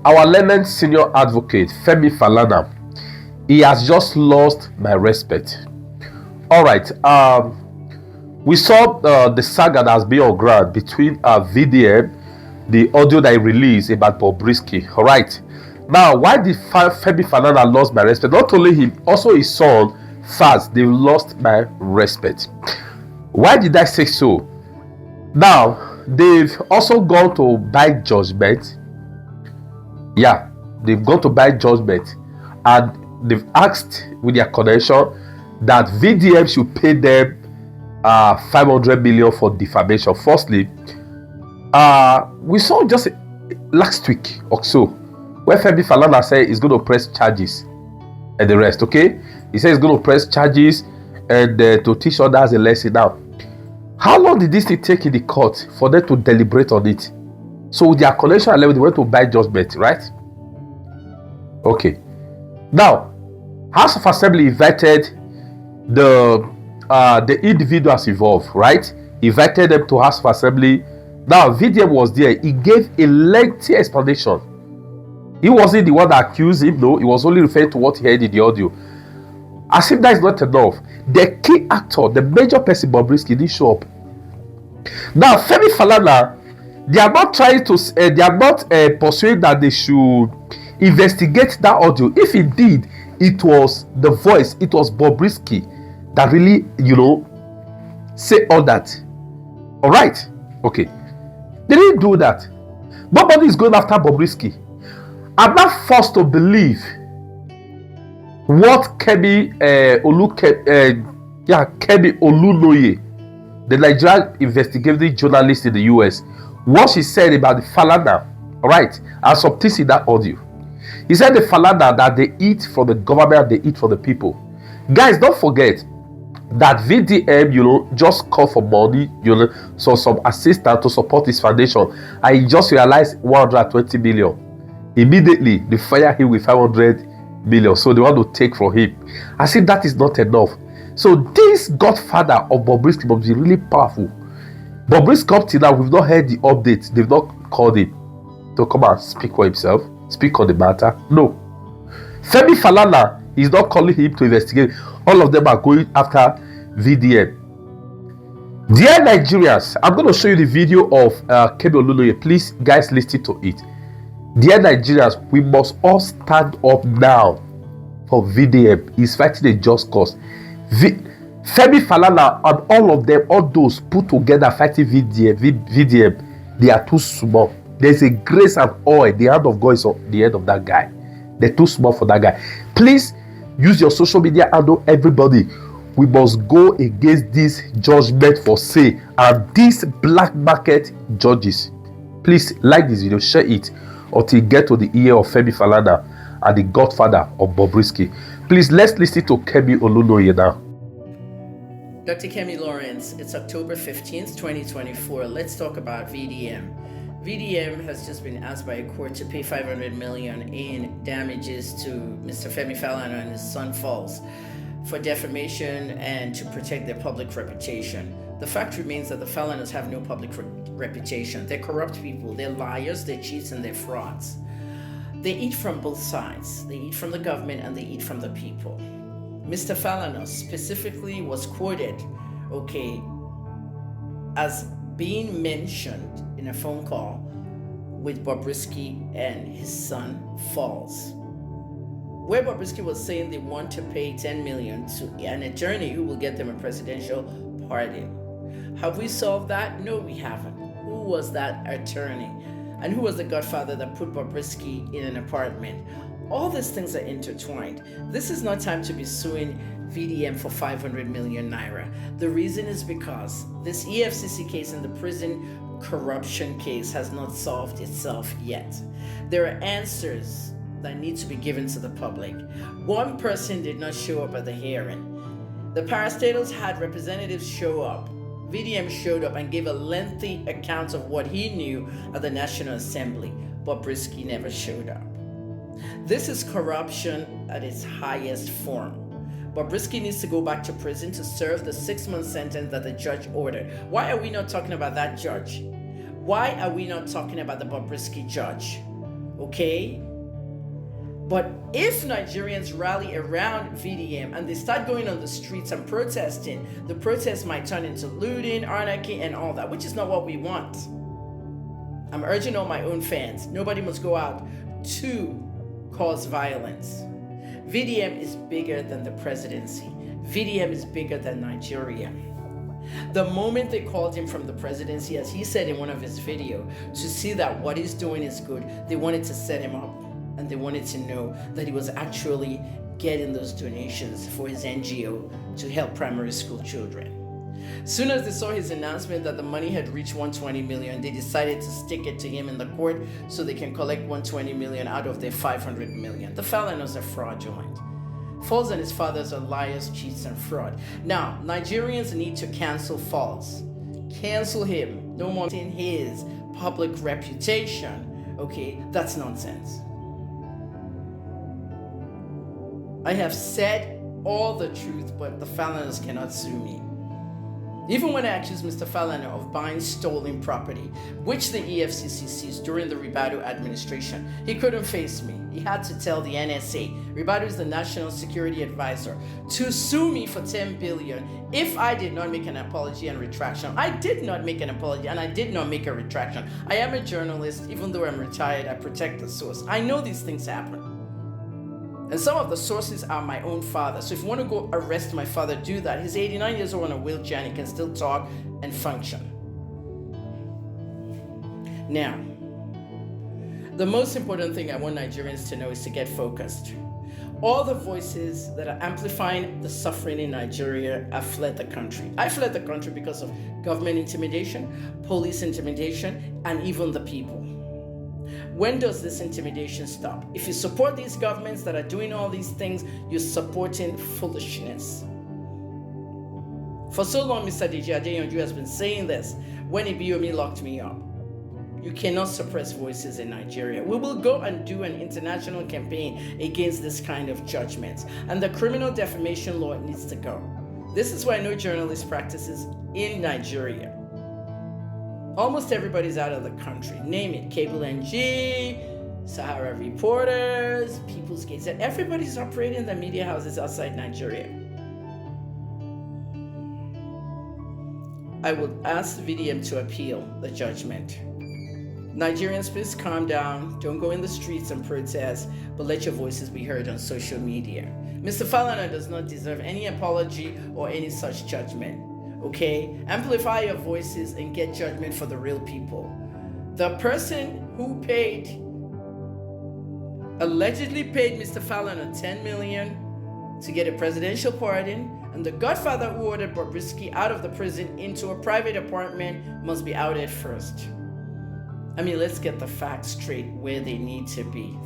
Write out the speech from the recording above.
our learned senior advocate, Femi Falana, he has just lost my respect. All right. We saw the saga that has been on ground between VDM, the audio that he released about Bobrisky. All right. Now, why did Femi Falana lost my respect? Not only him, also his son, Faz, they lost my respect. Why did I say so? Now, they've also gone to buy judgment. Yeah, they've gone to buy judgment, and they've asked with their connection that VDM should pay them 500 million for defamation. Firstly, we saw just last week or so where Femi Falana said he's going to press charges and the rest. Okay, he said he's going to press charges and to teach others a lesson. Now, how long did this thing take in the court for them to deliberate on it? So with their connection level, they went to buy judgment, right? Okay. Now, House of Assembly invited the individuals involved, right? Invited them to House of Assembly. Now, VDM was there. He gave a lengthy explanation. He wasn't the one that accused him, no. He was only referring to what he heard in the audio. As if that is not enough, the key actor, the major person, Bobrisky, didn't show up. Now, Femi Falana, they are not trying to, they are not pursuing that they should investigate that audio. If indeed it was the voice, it was Bobrisky that really, say all that. All right, okay. They didn't do that. Nobody is going after Bobrisky. I'm not forced to believe what Kemi Olunoye, the Nigerian investigative journalist in the US, what she said about the Falana, all right, and some things in that audio. He said the Falana that they eat from the government, they eat from the people. Guys, don't forget that VDM, just called for money, so some assistance to support his foundation, and he just realized 120 million. Immediately, they fire him with 500 million, so they want to take from him. I see that is not enough. So this godfather of Bobrisky must be really powerful. Bobrisky up till now, we've not heard the updates. They've not called him to come and speak for himself, speak on the matter. No. Femi Falana is not calling him to investigate. All of them are going after VDM. Dear Nigerians, I'm going to show you the video of Kemi Olunoye. Please, guys, listen to it. Dear Nigerians, we must all stand up now for VDM. He's fighting a just cause. Femi Falana and all of them, all those put together fighting VDM, they are too small. There's a grace and oil. The hand of God is on the head of that guy. They're too small for that guy. Please use your social media and know everybody. We must go against this judgment for sale and these black market judges. Please like this video, share it until you get to the ear of Femi Falana and the godfather of Bobrisky. Please, let's listen to Kemi Olunoye now. Dr. Kemi Lawrence, it's October 15th, 2024. Let's talk about VDM. VDM has just been asked by a court to pay 500 million in damages to Mr. Femi Falana and his son Falls for defamation and to protect their public reputation. The fact remains that the Falanas have no public reputation. They're corrupt people, they're liars, they're cheats, and they're frauds. They eat from both sides. They eat from the government and they eat from the people. Mr. Falana specifically was quoted, as being mentioned in a phone call with Bobrisky and his son Falls, where Bobrisky was saying they want to pay 10 million to an attorney who will get them a presidential pardon. Have we solved that? No, we haven't. Who was that attorney? And who was the godfather that put Bobrisky in an apartment? All these things are intertwined. This is not time to be suing VDM for 500 million naira. The reason is because this EFCC case and the prison corruption case has not solved itself yet. There are answers that need to be given to the public. One person did not show up at the hearing. The parastatals had representatives show up. VDM showed up and gave a lengthy account of what he knew at the National Assembly, but Bobrisky never showed up. This is corruption at its highest form. Bobrisky needs to go back to prison to serve the 6-month sentence that the judge ordered. Why are we not talking about that judge? Why are we not talking about the Bobrisky judge? okay? But if Nigerians rally around VDM and they start going on the streets and protesting, the protests might turn into looting, anarchy, and all that, which is not what we want. I'm urging all my own fans, nobody must go out to cause violence. VDM is bigger than the presidency. VDM is bigger than Nigeria. The moment they called him from the presidency, as he said in one of his videos, to see that what he's doing is good, they wanted to set him up and they wanted to know that he was actually getting those donations for his NGO to help primary school children. Soon as they saw his announcement that the money had reached 120 million, they decided to stick it to him in the court so they can collect 120 million out of their 500 million. The Falanas are fraudulent. Falls and his fathers are liars, cheats, and fraud. Now, Nigerians need to cancel Falls. Cancel him. No more in his public reputation. Okay, that's nonsense. I have said all the truth, but the Falanas cannot sue me. Even when I accused Mr. Falana of buying stolen property, which the EFCC seized during the Ribadu administration, he couldn't face me. He had to tell the NSA, Ribadu is the National Security Advisor, to sue me for 10 billion if I did not make an apology and retraction. I did not make an apology and I did not make a retraction. I am a journalist. Even though I'm retired, I protect the source. I know these things happen. And some of the sources are my own father. So if you want to go arrest my father, do that. He's 89 years old on a wheelchair and he can still talk and function. Now, the most important thing I want Nigerians to know is to get focused. All the voices that are amplifying the suffering in Nigeria have fled the country. I fled the country because of government intimidation, police intimidation, and even the people. When does this intimidation stop? If you support these governments that are doing all these things, you're supporting foolishness. For so long, Mr. Deji Adeyanju has been saying this when Ibiomi locked me up. You cannot suppress voices in Nigeria. We will go and do an international campaign against this kind of judgment. And the criminal defamation law needs to go. This is why no journalist practices in Nigeria. Almost everybody's out of the country. Name it, Cable NG, Sahara Reporters, People's Gazette. Everybody's operating the media houses outside Nigeria. I would ask the VDM to appeal the judgment. Nigerians, please calm down. Don't go in the streets and protest, but let your voices be heard on social media. Mr. Falana does not deserve any apology or any such judgment. Okay? Amplify your voices and get judgment for the real people. The person who allegedly paid Mr. Falana 10 million to get a presidential pardon, and the godfather who ordered Bobrisky out of the prison into a private apartment must be outed first. I mean, let's get the facts straight where they need to be.